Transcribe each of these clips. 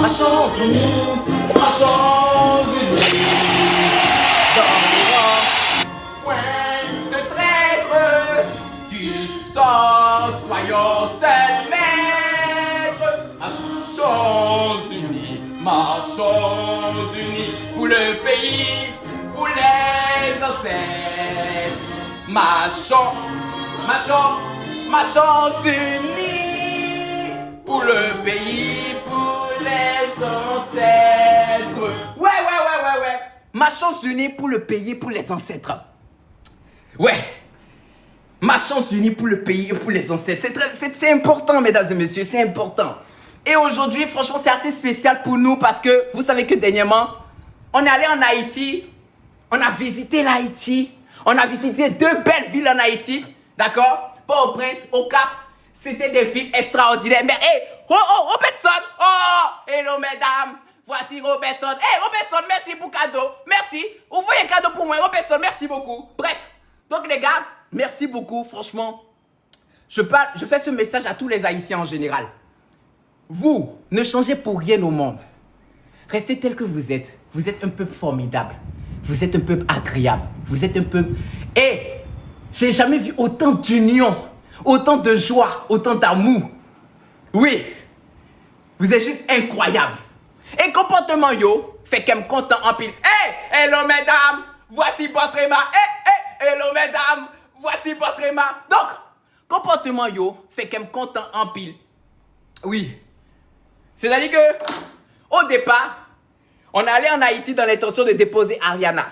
Ma chance unie, ma chance unie. Dans les rangs, point de traître, tu sors, soyons seuls maîtres. Ma chance unie, pour le pays, pour les ancêtres. Ma chance unie, pour le pays, pour les ancêtres. Ouais. Ma chance unie pour le pays, pour les ancêtres. Ouais. Ma chance unie pour le pays et pour les ancêtres. C'est important, mesdames et messieurs, c'est important. Et aujourd'hui, franchement, c'est assez spécial pour nous parce que vous savez que dernièrement, on est allé en Haïti, on a visité l'Haïti, on a visité 2 belles villes en Haïti, d'accord? Port-au-Prince, au Cap, c'était des villes extraordinaires. Mais, Robertson! Hello, mesdames! Voici Robertson. Robertson, merci pour le cadeau. Merci. Vous voyez un cadeau pour moi, Robertson, merci beaucoup. Bref, donc les gars, merci beaucoup, franchement. Je fais ce message à tous les Haïtiens en général. Vous, ne changez pour rien au monde. Restez tel que vous êtes. Vous êtes un peuple formidable. Vous êtes un peuple agréable. Vous êtes un peuple... Et j'ai jamais vu autant d'union, autant de joie, autant d'amour. Oui, vous êtes juste incroyable. Et comportement yo, fait qu'elle me content en pile. Hello mesdames, voici Boss Rema. Hello mesdames, voici Boss Rema. Donc, comportement yo, fait qu'elle me content en pile. Oui. C'est-à-dire que, au départ, on allait en Haïti dans l'intention de déposer Ariana.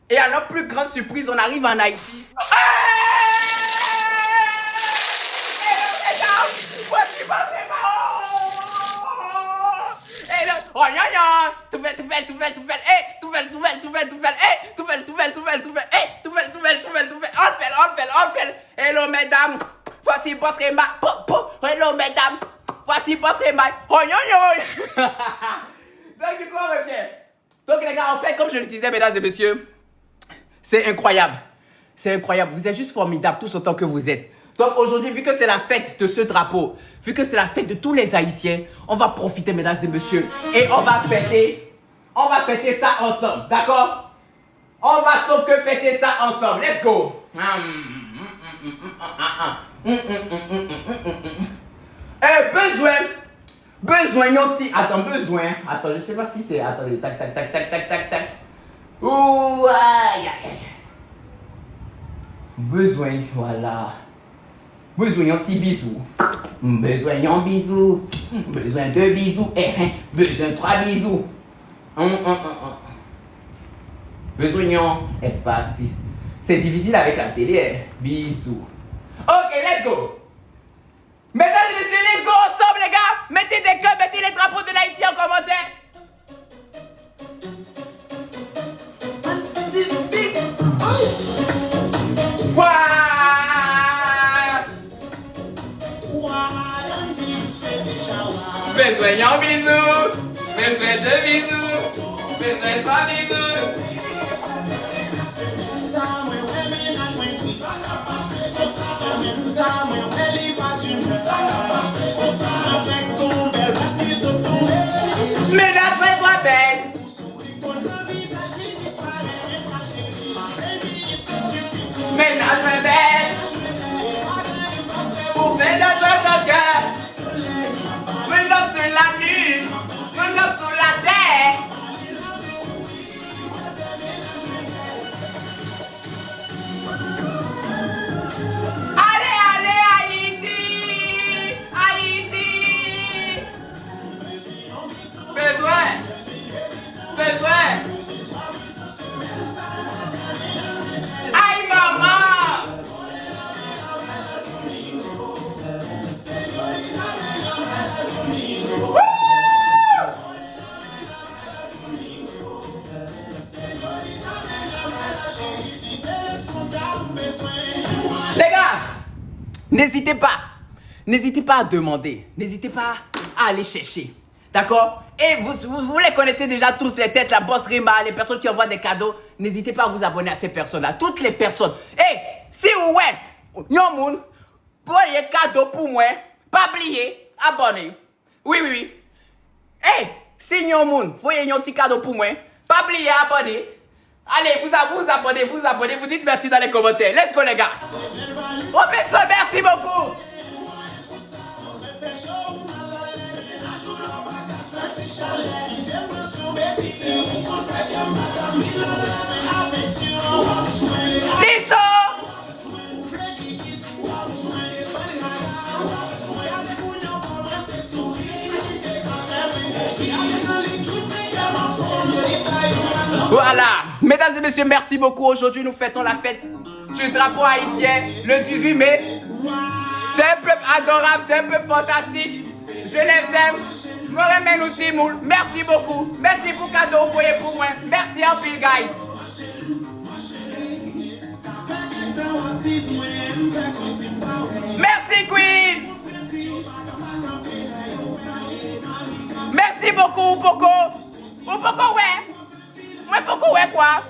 Et à notre plus grande surprise, on arrive en Haïti. Voici Boss Rema. Tout fait. Hello mesdames, voici Boss Rema. Hello mesdames, voici Boss Rema. Donc du coup on revient. Donc les gars, en fait, comme je le disais, mesdames et messieurs, c'est incroyable. C'est incroyable. Vous êtes juste formidables tous autant que vous êtes. Donc aujourd'hui, vu que c'est la fête de ce drapeau, vu que c'est la fête de tous les Haïtiens, on va profiter, mesdames et messieurs, et on va fêter ça ensemble, d'accord? On va sauf que fêter ça ensemble. Let's go. Besoin, attends, je sais pas si c'est, attendez, tac. Ouh, aïe. Besoin, voilà. Besoin un petit bisou. Besoin un bisou. Besoin 2 bisous. Besoin 3 bisous. Besoin un espace. C'est difficile avec la télé. Bisous. Ok, let's go. Mesdames et messieurs, let's go ensemble les gars. Mettez des cœurs, mettez les drapeaux de l'Haïti en commentaire. Besoin un bisou, besoin 2 bisous, besoin 3 bisous. Ménage 23 bêtes. Ménage 20 bêtes. Pour ménage 20 cœur. Ménage sur la nuit. Ménage sur la terre. Aïe maman. Les gars, n'hésitez pas à demander, n'hésitez pas à aller chercher. D'accord? Et vous les connaissez déjà tous, les têtes, la Boss Rema, les personnes qui envoient des cadeaux. N'hésitez pas à vous abonner à ces personnes-là. Toutes les personnes. Si vous êtes, yon voyez cadeau pour moi, pas oublier, abonnez. Oui. Hey, signe au monde, voyez un petit cadeau pour moi. Pas oublier à abonner. Allez, vous abonnez, vous dites merci dans les commentaires. Let's go les gars. Oh merci beaucoup. Licho. Voilà, mesdames et messieurs, merci beaucoup. Aujourd'hui, nous fêtons la fête du drapeau haïtien le 18 mai. C'est un peuple adorable, c'est un peuple fantastique. Je les aime. Je me remets nous Timoul. Merci beaucoup. Merci pour le cadeau envoyé pour moi. Merci en pile, guys. Merci, Queen. Merci beaucoup, Poco. Poco, ouais. Ouais, Poco, ouais, quoi.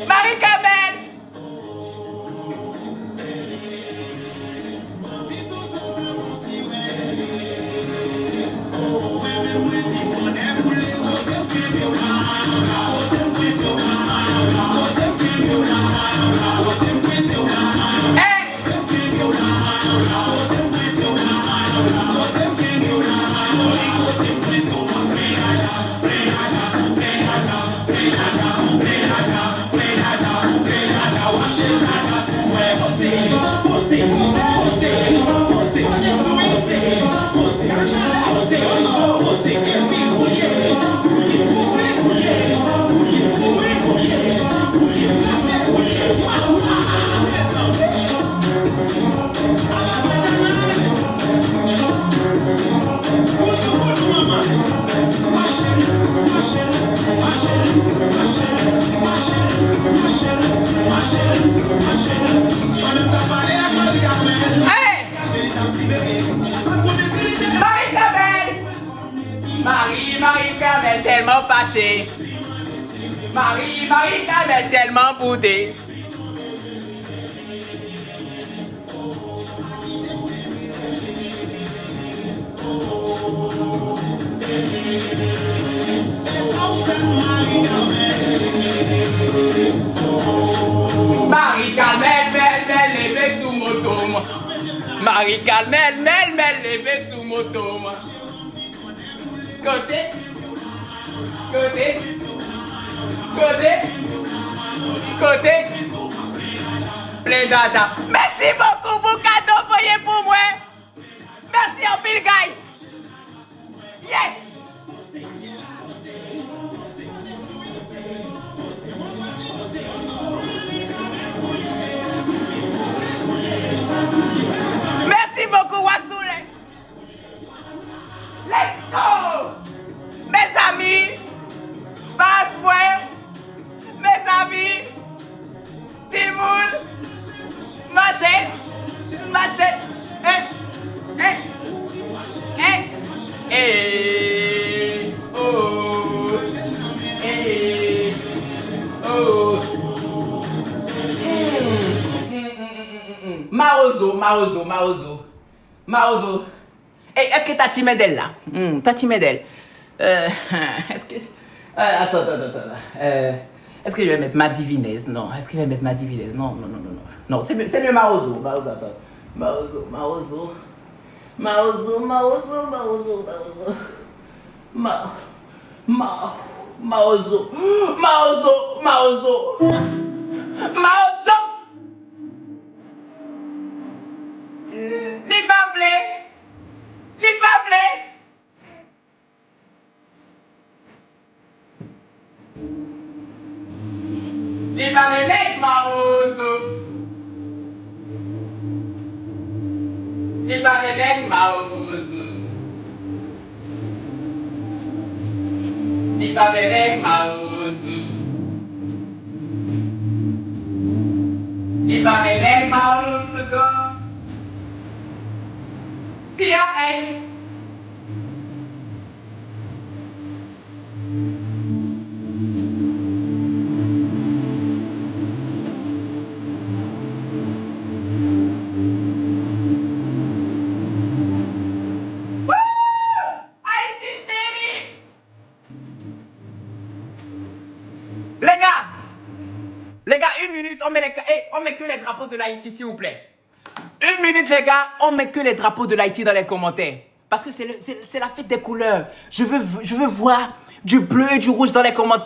Marie-Carmen. Marie-Carmen tellement fâchée. Marie-Carmen tellement boudée. Marie-Carmen, belle, levée sous moto. Marie-Carmen, levée sous moto. Côté. Plein dada. Merci beaucoup pour le cadeau envoyé pour moi. Merci en pile, guys. Yes. Merci beaucoup, Wassoule. Let's go. Mes amis, passe-moi, mes amis, Timoul, marchez, Marozo. Hey, est-ce que t'as Timedel là? T'as Timedel. Est-ce que... attends. Est-ce que je vais mettre ma divinesse? Non. Est-ce que je vais mettre ma divinesse? Non. Non, c'est mieux Marozo. Attends. Marozo. Li pa ple. Li pa ple nek Marozo. Li pa ple nek Marozo. Li pa ple nek Marozo. Li pa ple nek Marozo. Pia ay. Les gars, une minute, on met que les drapeaux de l'Haïti, s'il vous plaît. Une minute, les gars, on met que les drapeaux de l'Haïti dans les commentaires. Parce que c'est la fête des couleurs. Je veux voir du bleu et du rouge dans les commentaires.